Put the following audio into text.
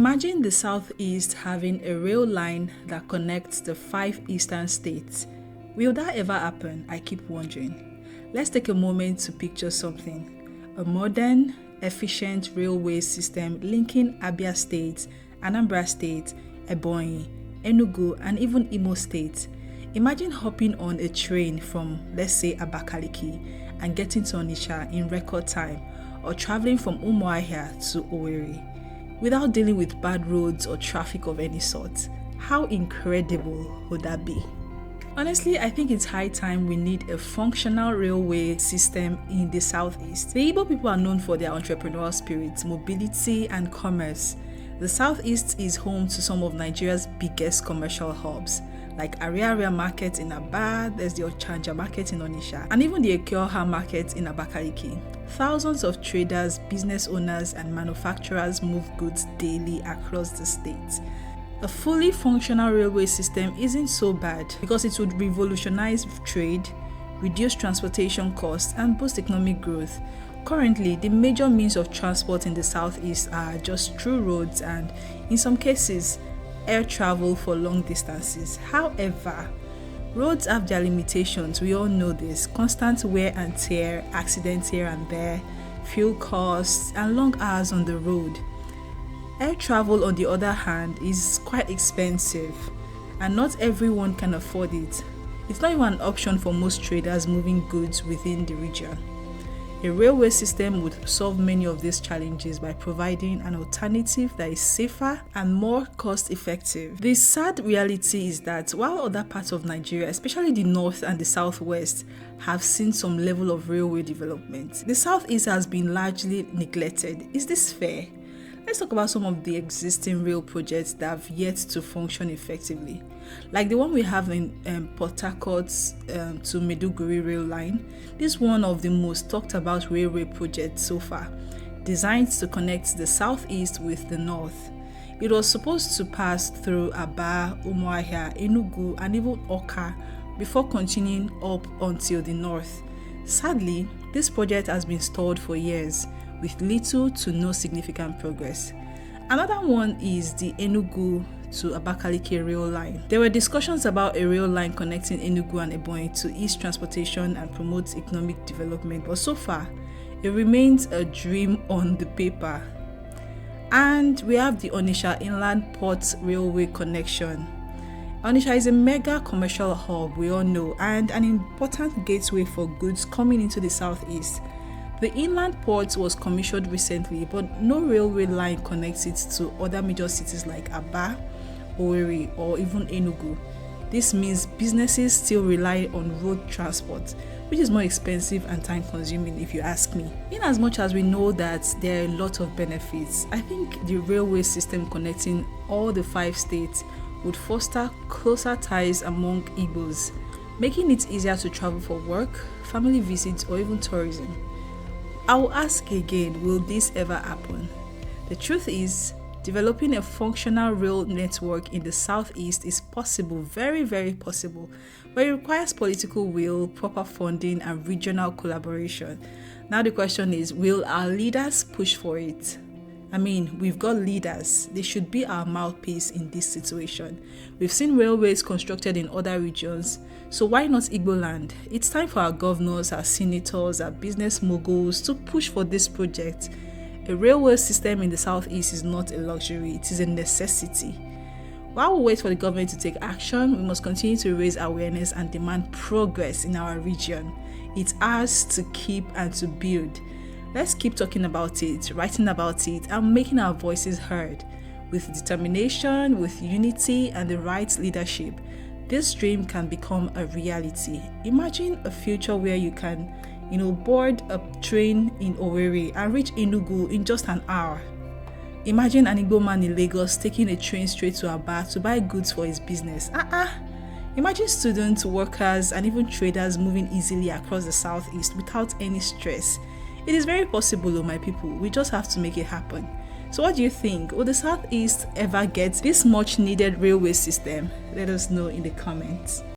Imagine the Southeast having a rail line that connects the 5 eastern states. Will that ever happen? I keep wondering. Let's take a moment to picture something. A modern, efficient railway system linking Abia State, Anambra State, Ebonyi, Enugu, and even Imo State. Imagine hopping on a train from, let's say, Abakaliki and getting to Onitsha in record time, or traveling from Umuahia to Owerri without dealing with bad roads or traffic of any sort. How incredible would that be? Honestly, I think it's high time we need a functional railway system in the Southeast. The Igbo people are known for their entrepreneurial spirit, mobility, and commerce. The Southeast is home to some of Nigeria's biggest commercial hubs, like Area Market in Abia, there's the Ochanja Market in Onitsha, and even the Umuahia Market in Abakaliki. Thousands of traders, business owners, and manufacturers move goods daily across the state. A fully functional railway system isn't so bad because it would revolutionize trade, reduce transportation costs, and boost economic growth. Currently, the major means of transport in the Southeast are just through roads and, in some cases, air travel for long distances. However, roads have their limitations, we all know this. Constant wear and tear, accidents here and there, fuel costs, and long hours on the road. Air travel, on the other hand, is quite expensive, and not everyone can afford it. It's not even an option for most traders moving goods within the region. A railway system would solve many of these challenges by providing an alternative that is safer and more cost-effective. The sad reality is that while other parts of Nigeria, especially the north and the southwest, have seen some level of railway development, the southeast has been largely neglected. Is this fair? Let's talk about some of the existing rail projects that have yet to function effectively. Like the one we have in Port Harcourt to Maiduguri rail line. This is one of the most talked about railway projects so far, designed to connect the southeast with the north. It was supposed to pass through Abia, Umuahia, Enugu, and even Awka before continuing up until the north. Sadly, this project has been stalled for years, with little to no significant progress. Another one is the Enugu to Abakaliki rail line. There were discussions about a rail line connecting Enugu and Ebonyi to ease transportation and promote economic development, but so far, it remains a dream on the paper. And we have the Onitsha Inland Port Railway connection. Onitsha is a mega commercial hub, we all know, and an important gateway for goods coming into the southeast. The inland port was commissioned recently, but no railway line connects it to other major cities like Abia, Owerri, or even Enugu. This means businesses still rely on road transport, which is more expensive and time-consuming if you ask me. In as much as we know that there are a lot of benefits, I think the railway system connecting all the 5 states would foster closer ties among Igbos, making it easier to travel for work, family visits, or even tourism. I will ask again, will this ever happen? The truth is, developing a functional rail network in the southeast is possible, very, very possible, but it requires political will, proper funding, and regional collaboration. Now the question is, will our leaders push for it? I mean, we've got leaders. They should be our mouthpiece in this situation. We've seen railways constructed in other regions, so why not Igbo land? It's time for our governors, our senators, our business moguls to push for this project. A railway system in the southeast is not a luxury, it is a necessity. While we wait for the government to take action, we must continue to raise awareness and demand progress in our region. It's ours to keep and to build. Let's keep talking about it, writing about it, and making our voices heard. With determination, with unity, and the right leadership, this dream can become a reality. Imagine a future where you can, board a train in Owerri and reach Enugu in just an hour. Imagine an Igbo man in Lagos taking a train straight to Abia to buy goods for his business. Imagine students, workers, and even traders moving easily across the southeast without any stress. It is very possible, my people. We just have to make it happen. So what do you think? Will the Southeast ever get this much needed railway system? Let us know in the comments.